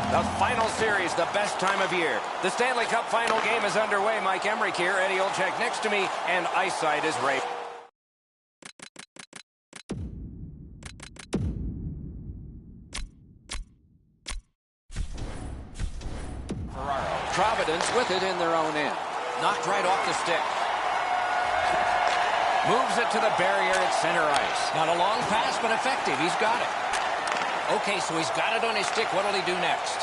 The final series, the best time of year. The Stanley Cup final game is underway. Mike Emrick here, Eddie Olczyk next to me, and ice side is right. Providence with it in their own end. Knocked right off the stick. Moves it to the barrier at center ice. Not a long pass, but effective. He's got it. Okay, so he's got it on his stick. What will he do next?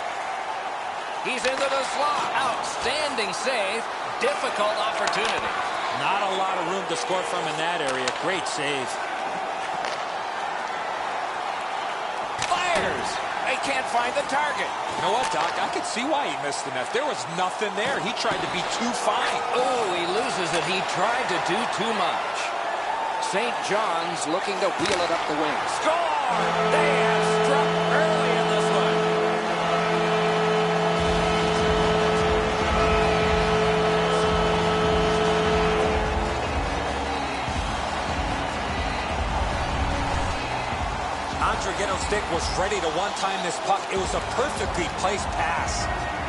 He's into the slot. Outstanding save. Difficult opportunity. Not a lot of room to score from in that area. Great save. Fires. They can't find the target. You know what, Doc? I can see why he missed the net. There was nothing there. He tried to be too fine. Oh, he loses it. He tried to do too much. St. John's looking to wheel it up the wing. Score! They have struck early in this one. Andrighetto's stick was ready to one-time this puck. It was a perfectly placed pass.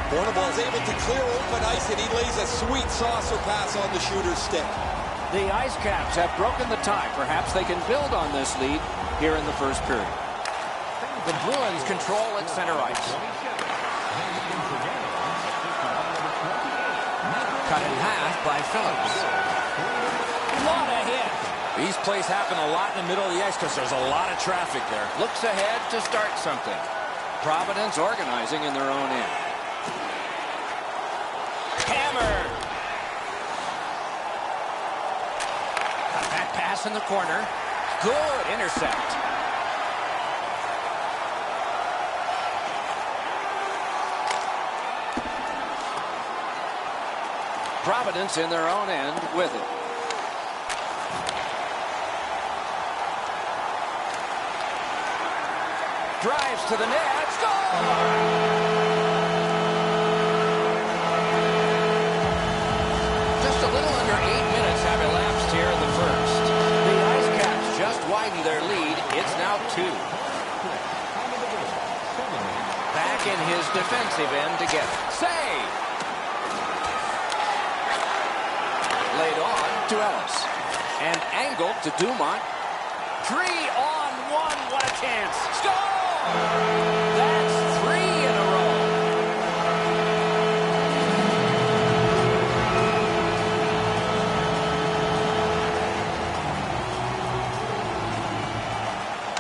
Bornabal is able to clear open ice, and he lays a sweet saucer pass on the shooter's stick. The IceCaps have broken the tie. Perhaps they can build on this lead here in the first period. The Bruins control at center ice. Cut in half by Phillips. What a hit! These plays happen a lot in the middle of the ice because there's a lot of traffic there. Looks ahead to start something. Providence organizing in their own end. Hammer! Got that pass in the corner. Good intercept. Providence in their own end with it. Drives to the net. Score! Just a little under 8 minutes have elapsed here in the first. The IceCaps just widened their lead. It's now 2. Back in his defensive end to get it. Save! Laid on to Ellis. And angled to Dumont. 3-on-1. What a chance. Score! That's 3 in a row.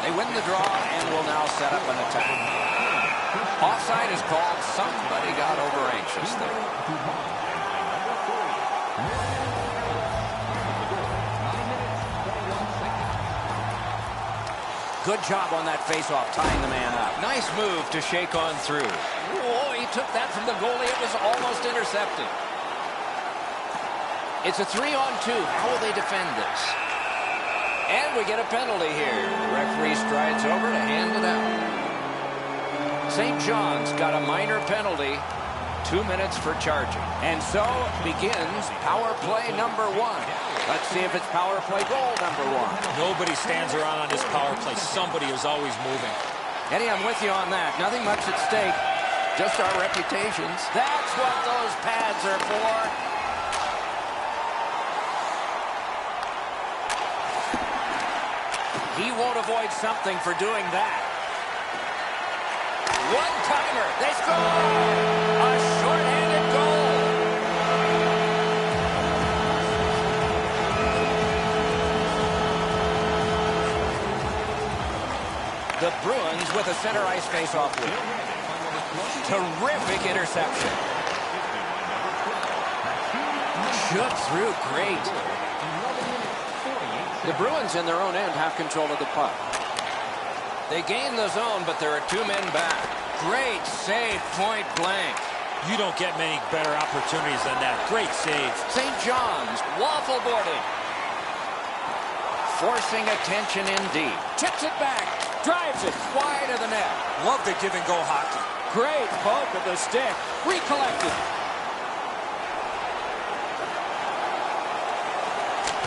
They win the draw and will now set up an attack. Offside is called. Somebody got over anxious there. Good job on that faceoff, tying the man up. Nice move to shake on through. Oh, he took that from the goalie. It was almost intercepted. It's a 3-on-2. How will they defend this? And we get a penalty here. The referee strides over to hand it out. St. John's got a minor penalty. 2 minutes for charging. And so begins power play number 1. Let's see if it's power play goal number 1. Nobody stands around on this power play. Somebody is always moving. Eddie, I'm with you on that. Nothing much at stake. Just our reputations. That's what those pads are for. He won't avoid something for doing that. One-timer. They score! A short-handed goal. The Bruins with a center ice face-off win. Terrific interception. Shook through great. The Bruins in their own end have control of the puck. They gain the zone, but there are 2 men back. Great save, point blank. You don't get many better opportunities than that. Great save. St. John's waffle boarding. Forcing attention indeed. Tips it back. Drives it wide of the net. Love the give-and-go hockey. Great poke at the stick. Recollected.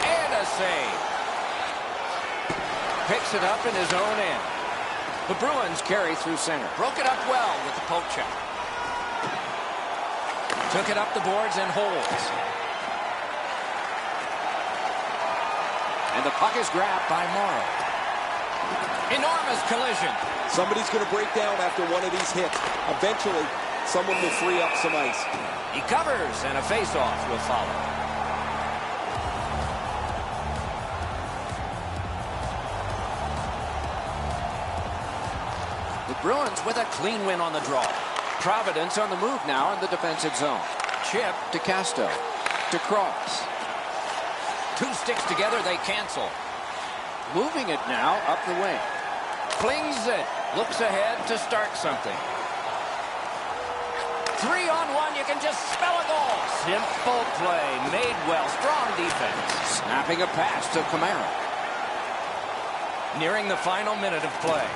And a save. Picks it up in his own end. The Bruins carry through center. Broke it up well with the poke check. Took it up the boards and holds. And the puck is grabbed by Morrow. Enormous collision. Somebody's going to break down after one of these hits. Eventually, someone will free up some ice. He covers, and a face-off will follow. The Bruins with a clean win on the draw. Providence on the move now in the defensive zone. Chip to Casto. To Cross. Two sticks together, they cancel. Moving it now up the wing. Flings it. Looks ahead to start something. 3-on-1, you can just smell a goal. Simple play, made well, strong defense. Snapping a pass to Camara. Nearing the final minute of play.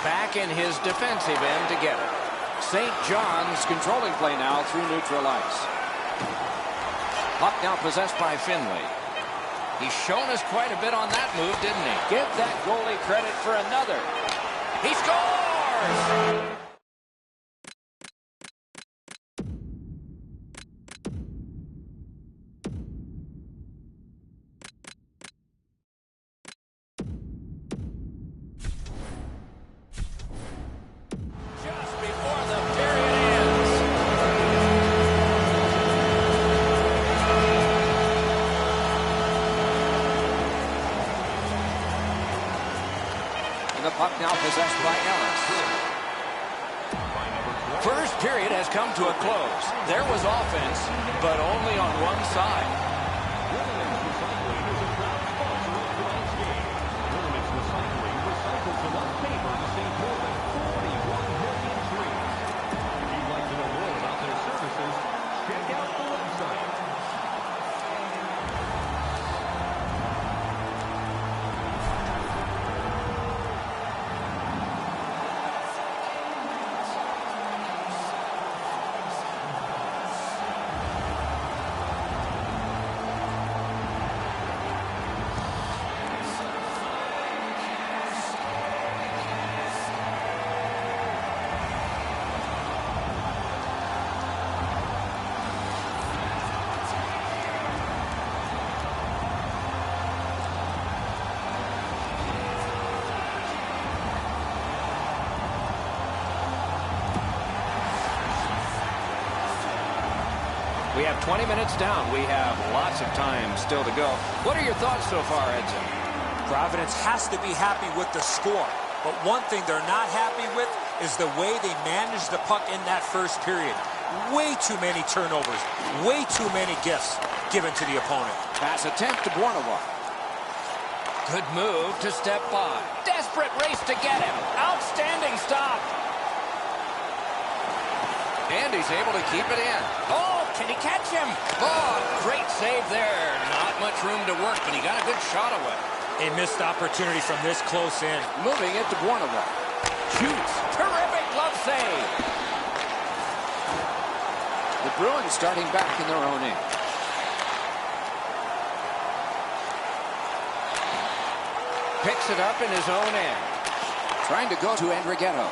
Back in his defensive end to get it. St. John's controlling play now through neutral ice. Puck now possessed by Finley. He's shown us quite a bit on that move, didn't he? Give that goalie credit for another. He scores! Just before the period ends. And the puck now possessed by Ellis. First period has come to a close. There was offense, but only on one side. We have 20 minutes down. We have lots of time still to go. What are your thoughts so far, Edson? Providence has to be happy with the score. But one thing they're not happy with is the way they managed the puck in that first period. Way too many turnovers. Way too many gifts given to the opponent. Pass attempt to Bornova. Good move to step by. Desperate race to get him. Outstanding stop. And he's able to keep it in. Oh, can he catch him? Oh, great save there. Not much room to work, but he got a good shot away. A missed opportunity from this close in. Moving it to Bornova. Shoots. Terrific glove save. The Bruins starting back in their own end. Picks it up in his own end. Trying to go to Andrighetto.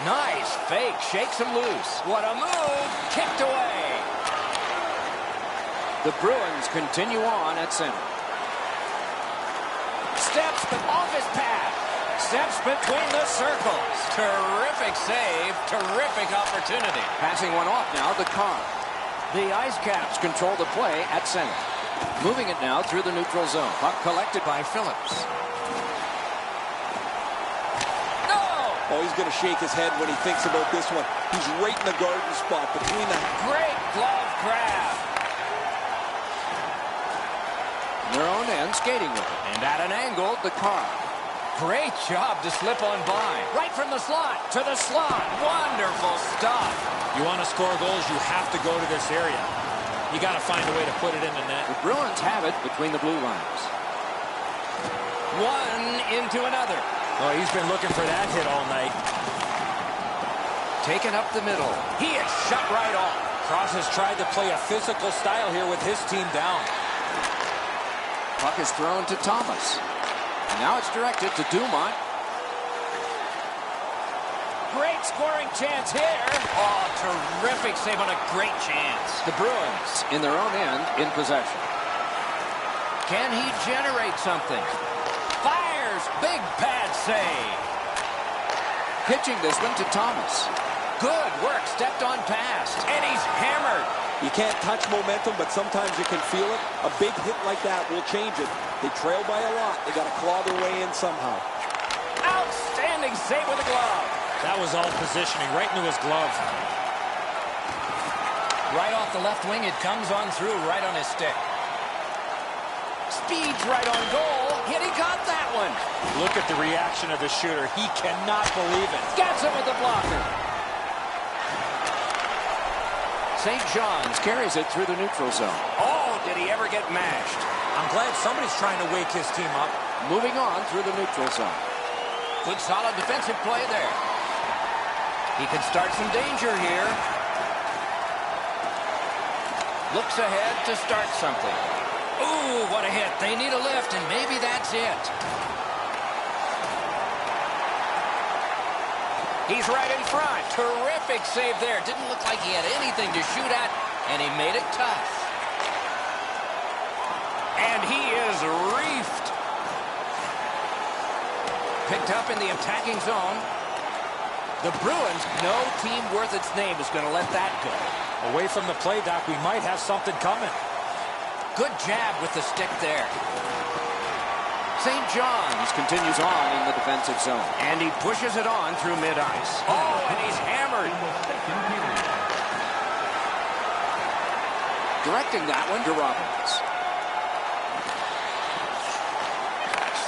Nice fake. Shakes him loose. What a move. Kicked away. The Bruins continue on at center. Steps off his pad. Steps between the circles. Terrific save. Terrific opportunity. Passing one off now to Carr. The IceCaps control the play at center. Moving it now through the neutral zone. Puck collected by Phillips. Oh, he's going to shake his head when he thinks about this one. He's right in the garden spot between that. Great glove grab. Their own end skating with it. And at an angle, the car. Great job to slip on by. Right from the slot to the slot. Wonderful stuff. You want to score goals, you have to go to this area. You got to find a way to put it in the net. The Bruins have it between the blue lines. One into another. Oh, he's been looking for that hit all night. Taken up the middle. He is shut right off. Cross has tried to play a physical style here with his team down. Puck is thrown to Thomas. And now it's directed to Dumont. Great scoring chance here. Oh, terrific save on a great chance. The Bruins in their own end in possession. Can he generate something? Fires. Big pad save. Pitching this one to Thomas. Good work. Stepped on past. And he's hammered. You can't touch momentum, but sometimes you can feel it. A big hit like that will change it. They trail by a lot. They got to claw their way in somehow. Outstanding save with a glove. That was all positioning right into his glove. Right off the left wing, it comes on through right on his stick. Speeds right on goal. Yet he got that one. Look at the reaction of the shooter. He cannot believe it. Gets it with the blocker. St. John's carries it through the neutral zone. Oh, did he ever get mashed? I'm glad somebody's trying to wake his team up. Moving on through the neutral zone. Good solid defensive play there. He can start some danger here. Looks ahead to start something. Ooh, what a hit. They need a lift, and maybe that's it. He's right in front. Terrific save there. Didn't look like he had anything to shoot at, and he made it tough. And he is reefed. Picked up in the attacking zone. The Bruins, no team worth its name is going to let that go. Away from the play, Doc, we might have something coming. Good jab with the stick there. St. John's continues on in the defensive zone. And he pushes it on through mid-ice. Oh, and he's hammered. Directing that one to Robbins.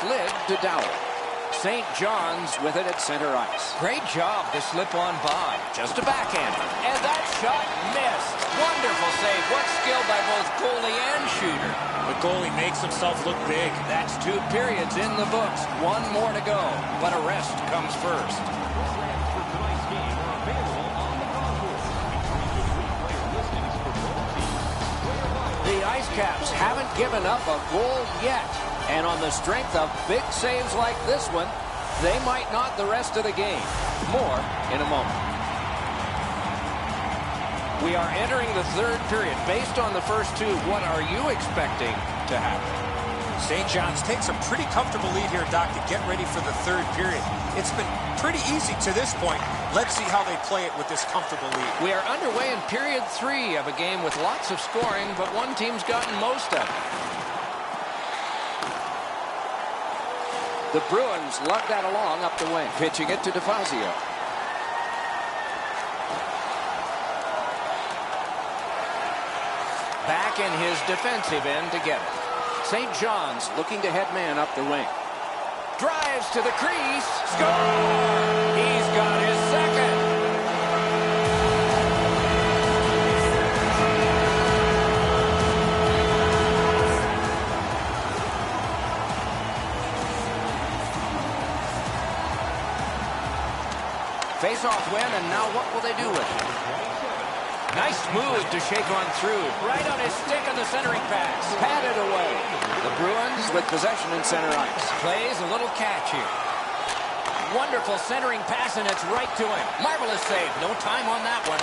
Slid to Dowell. St. John's with it at center ice. Great job to slip on by. Just a backhand. And that shot missed. Wonderful save. What skill by both goalie and shooter. The goalie makes himself look big. That's 2 periods in the books. 1 more to go. But a rest comes first. The IceCaps haven't given up a goal yet. And on the strength of big saves like this one, they might not the rest of the game. More in a moment. We are entering the 3rd period. Based on the first 2, what are you expecting to happen? St. John's takes a pretty comfortable lead here, Doc, to get ready for the 3rd period. It's been pretty easy to this point. Let's see how they play it with this comfortable lead. We are underway in period 3 of a game with lots of scoring, but one team's gotten most of it. The Bruins lug that along up the wing. Pitching it to DeFazio. Back in his defensive end to get it. St. John's looking to head man up the wing. Drives to the crease. Score! He's got his second. Face-off win, and now what will they do with it? Nice move to shake on through. Right on his stick on the centering pass. Patted away. The Bruins with possession in center ice. Plays a little catch here. Wonderful centering pass, and it's right to him. Marvelous save. No time on that one.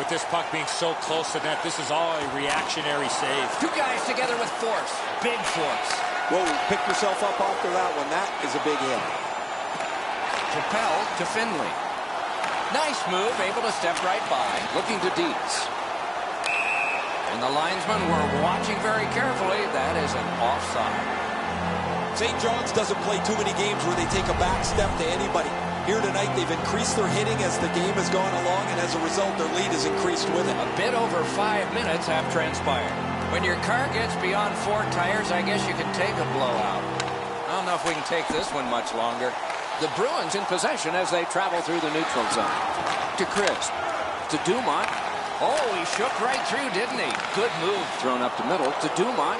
With this puck being so close to net, this is all a reactionary save. 2 guys together with force. Big force. Whoa, pick yourself up after that one. That is a big hit. Propelled to Finley. Nice move, able to step right by. Looking to Dietz. And the linesmen were watching very carefully. That is an offside. St. John's doesn't play too many games where they take a back step to anybody. Here tonight, they've increased their hitting as the game has gone along, and as a result, their lead has increased with it. A bit over 5 minutes have transpired. When your car gets beyond 4 tires, I guess you can take a blowout. I don't know if we can take this one much longer. The Bruins in possession as they travel through the neutral zone. To Crisp. To Dumont. Oh, he shook right through, didn't he? Good move. Thrown up the middle to Dumont.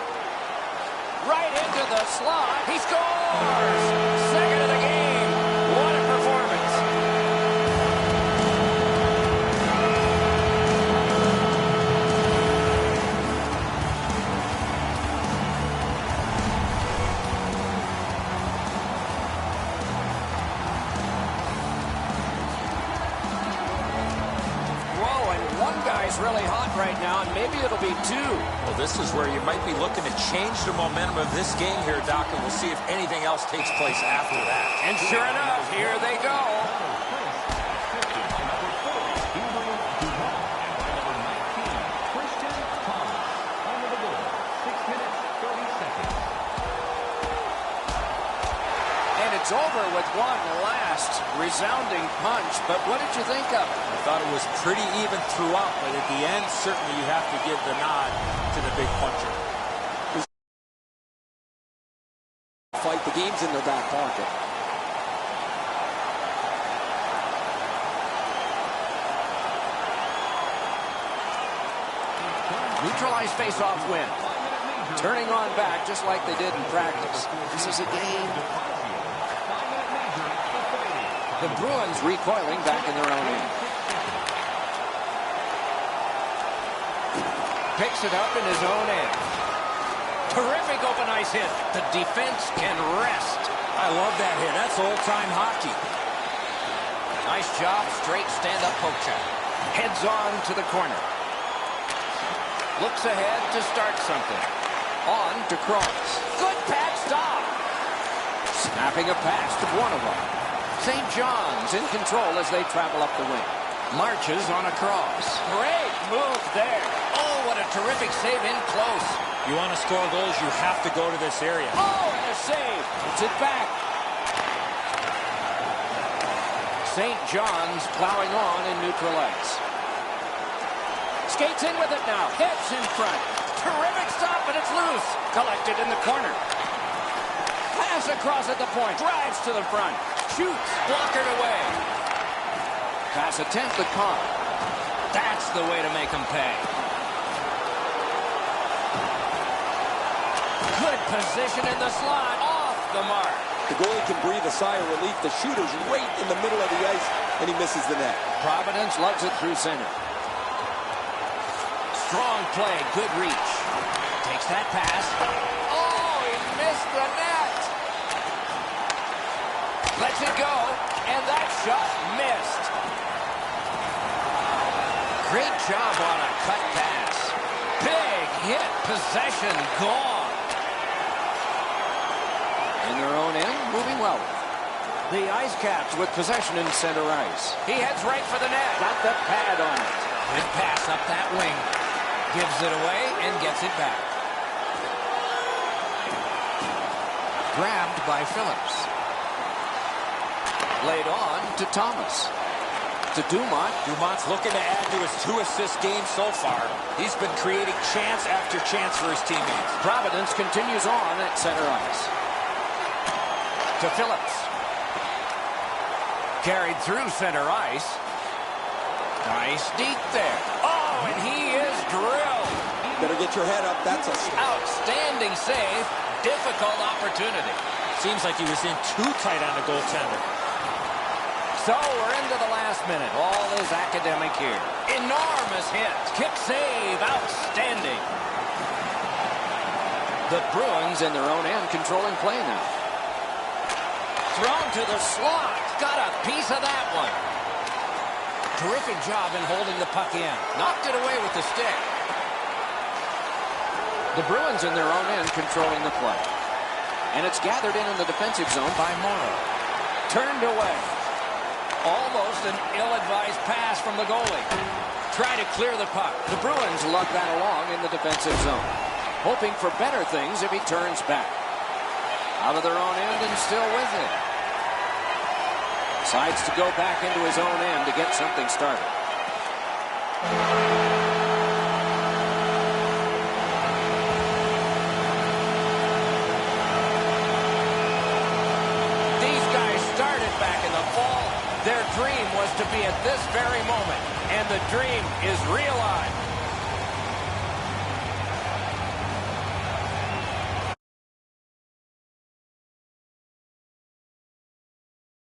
Right into the slot. He scores! Second of the game. What a performance. ice really hot right now, and maybe it'll be 2. Well, this is where you might be looking to change the momentum of this game here, Doc, and we'll see if anything else takes place after that. And sure enough, here they go. It's over with one last resounding punch, but what did you think of it? I thought it was pretty even throughout, but at the end, certainly you have to give the nod to the big puncher. Fight, the game's in their back pocket. Neutralized face-off win. Turning on back just like they did in practice. This is a game. The Bruins recoiling back in their own end. Picks it up in his own end. Terrific open ice hit. The defense can rest. I love that hit. That's old-time hockey. Nice job. Straight stand-up poke check. Heads on to the corner. Looks ahead to start something. On to Cross. Good pad stop. Snapping a pass to Bornova. St. John's in control as they travel up the wing. Marches on a cross. Great move there. Oh, what a terrific save in close. You want to score goals, you have to go to this area. Oh, and a save. Puts it back. St. John's plowing on in neutral ice. Skates in with it now. Heads in front. Terrific stop, and it's loose. Collected in the corner. Pass across at the point. Drives to the front. Shoots. Blockered away. Pass attempt to Conn. That's the way to make them pay. Good position in the slot. Off the mark. The goalie can breathe a sigh of relief. The shooter's right in the middle of the ice, and he misses the net. Providence lugs it through center. Strong play. Good reach. Takes that pass. Oh, he missed the net. Lets it go, and that shot missed. Great job on a cut pass. Big hit. Possession gone. In their own end, moving well. The IceCaps with possession in center ice. He heads right for the net. Got the pad on it. Good pass up that wing. Gives it away and gets it back. Grabbed by Phillips. Laid on to Thomas. To Dumont. Dumont's looking to add to his 2-assist game so far. He's been creating chance after chance for his teammates. Providence continues on at center ice. To Phillips. Carried through center ice. Nice deep there. Oh, and he is drilled. Better get your head up. That's a outstanding save. Difficult opportunity. Seems like he was in too tight on the goaltender. So we're into the last minute. All is academic here. Enormous hit. Kick save. Outstanding. The Bruins in their own end controlling play now. Thrown to the slot. Got a piece of that one. Terrific job in holding the puck in. Knocked it away with the stick. The Bruins in their own end controlling the play. And it's gathered in the defensive zone by Morrow. Turned away. Almost an ill-advised pass from the goalie. Try to clear the puck. The Bruins lug that along in the defensive zone. Hoping for better things if he turns back. Out of their own end and still with it. Decides to go back into his own end to get something started. These guys started back in the fall. Their dream was to be at this very moment, and the dream is realized.